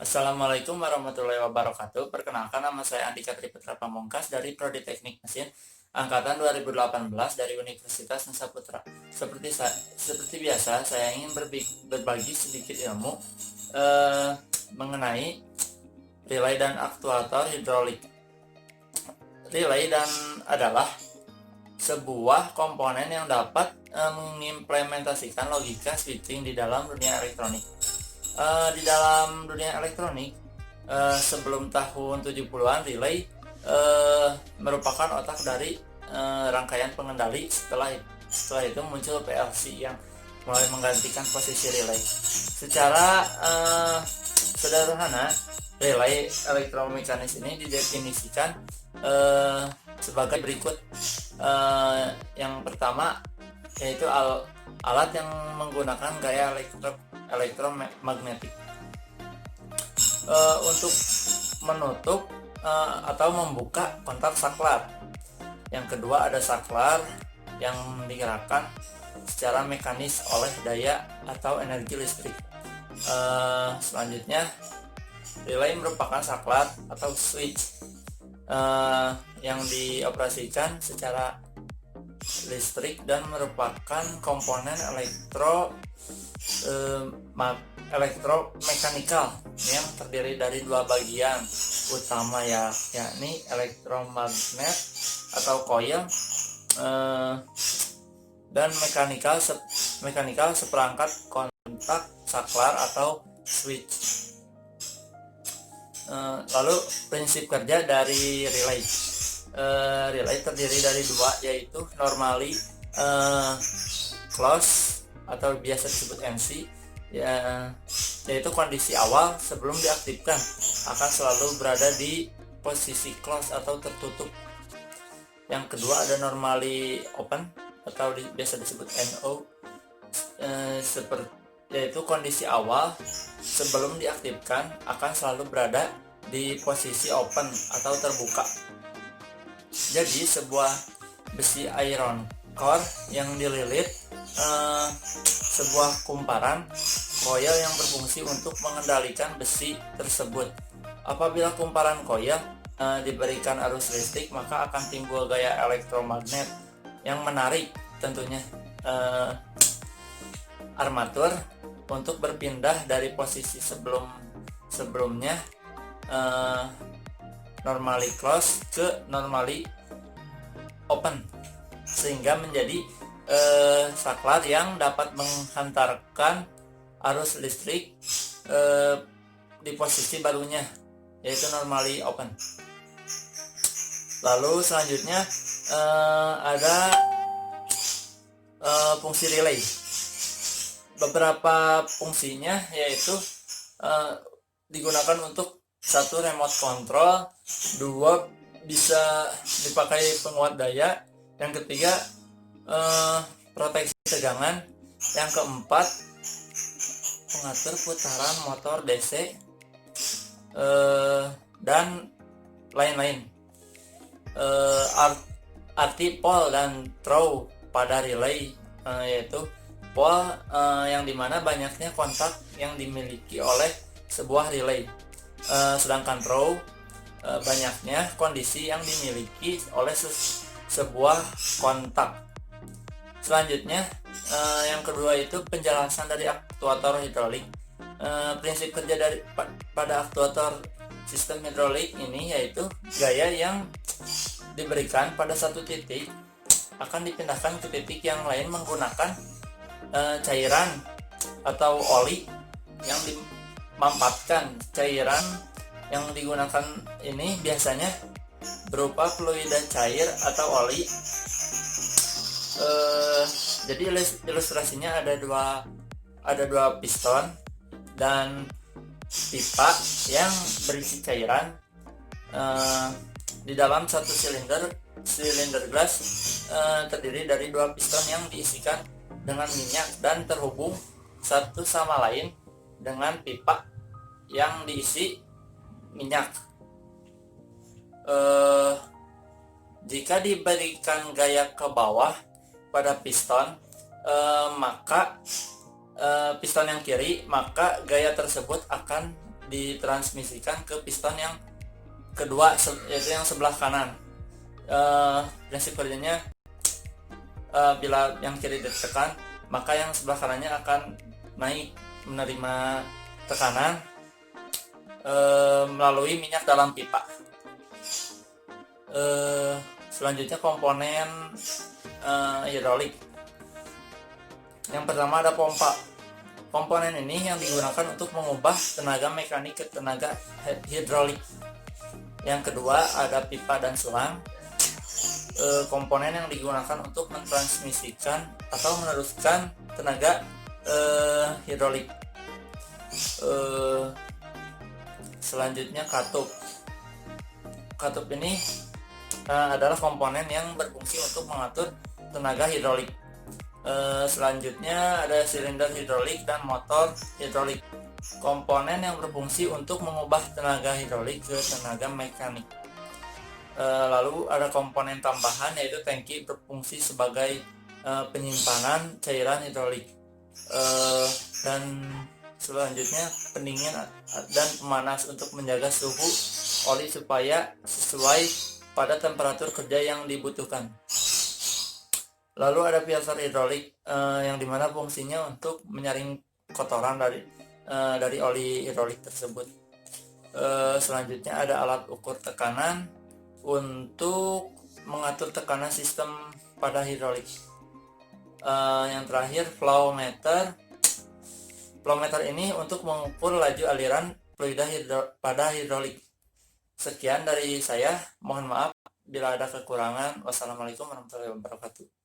Assalamualaikum warahmatullahi wabarakatuh. Perkenalkan, nama saya Andika Triputra Pamungkas dari Prodi Teknik Mesin angkatan 2018 dari Universitas Nusa Putra. Seperti biasa, saya ingin berbagi sedikit ilmu mengenai relay dan aktuator hidrolik. Relay adalah sebuah komponen yang dapat mengimplementasikan logika switching di dalam dunia elektronik. Di dalam dunia elektronik, sebelum tahun 70-an, relay merupakan otak dari rangkaian pengendali. Setelah itu muncul PLC yang mulai menggantikan posisi relay. Secara sederhana, relay elektromekanis ini didefinisikan sebagai berikut. Yang pertama yaitu alat yang menggunakan gaya elektromagnetik untuk menutup atau membuka kontak saklar. Yang kedua ada saklar yang digerakkan secara mekanis oleh daya atau energi listrik. Selanjutnya, relay merupakan saklar atau switch yang dioperasikan secara listrik dan merupakan komponen elektromekanikal yang terdiri dari dua bagian utama, yakni elektromagnet atau coil dan mekanikal seperangkat kontak saklar atau switch. Lalu prinsip kerja dari relay. Relay terdiri dari dua, yaitu normally close atau biasa disebut NC, yaitu kondisi awal sebelum diaktifkan akan selalu berada di posisi close atau tertutup. Yang kedua ada normally open atau biasa disebut NO, yaitu kondisi awal sebelum diaktifkan akan selalu berada di posisi open atau terbuka. Jadi sebuah besi iron core yang dililit sebuah kumparan coil yang berfungsi untuk mengendalikan besi tersebut. Apabila kumparan coil diberikan arus listrik, maka akan timbul gaya elektromagnet yang menarik tentunya armatur untuk berpindah dari posisi sebelumnya normally close ke normally open, sehingga menjadi saklar yang dapat menghantarkan arus listrik di posisi barunya, yaitu normally open. Lalu selanjutnya ada fungsi relay. Beberapa fungsinya yaitu digunakan untuk satu, remote control; dua, bisa dipakai penguat daya; yang ketiga, proteksi tegangan; yang keempat, pengatur putaran motor DC, dan lain-lain. Arti pole dan throw pada relay, yaitu pole yang dimana banyaknya kontak yang dimiliki oleh sebuah relay, sedangkan throw banyaknya kondisi yang dimiliki oleh sebuah kontak. Selanjutnya, yang kedua itu penjelasan dari aktuator hidrolik. Prinsip kerja pada aktuator sistem hidrolik ini yaitu gaya yang diberikan pada satu titik akan dipindahkan ke titik yang lain menggunakan cairan atau oli yang dimampatkan. Cairan yang digunakan ini biasanya berupa fluida cair atau oli. Jadi ilustrasinya ada dua piston dan pipa yang berisi cairan di dalam satu silinder gas terdiri dari dua piston yang diisikan dengan minyak dan terhubung satu sama lain dengan pipa yang diisi minyak. Jika diberikan gaya ke bawah pada piston, maka piston yang kiri, maka gaya tersebut akan ditransmisikan ke piston yang kedua, yaitu yang sebelah kanan. Prinsip kerjanya, bila yang kiri ditekan, maka yang sebelah kanannya akan naik menerima tekanan melalui minyak dalam pipa. Selanjutnya komponen hidrolik. Yang pertama ada pompa. Komponen ini yang digunakan untuk mengubah tenaga mekanik ke tenaga hidrolik. Yang kedua ada pipa dan selang. Komponen yang digunakan untuk mentransmisikan atau meneruskan tenaga hidrolik. Selanjutnya katup. Katup ini adalah komponen yang berfungsi untuk mengatur tenaga hidrolik. Selanjutnya ada silinder hidrolik dan motor hidrolik. Komponen yang berfungsi untuk mengubah tenaga hidrolik ke tenaga mekanik. Lalu ada komponen tambahan, yaitu tangki berfungsi sebagai penyimpanan cairan hidrolik. Dan selanjutnya pendingin dan pemanas untuk menjaga suhu oli supaya sesuai pada temperatur kerja yang dibutuhkan. Lalu ada filter hidrolik yang dimana fungsinya untuk menyaring kotoran dari oli hidrolik tersebut. Selanjutnya ada alat ukur tekanan untuk mengatur tekanan sistem pada hidrolik. Yang terakhir flow meter. Flow meter ini untuk mengukur laju aliran fluida pada hidrolik. Sekian dari saya, mohon maaf bila ada kekurangan. Wassalamualaikum warahmatullahi wabarakatuh.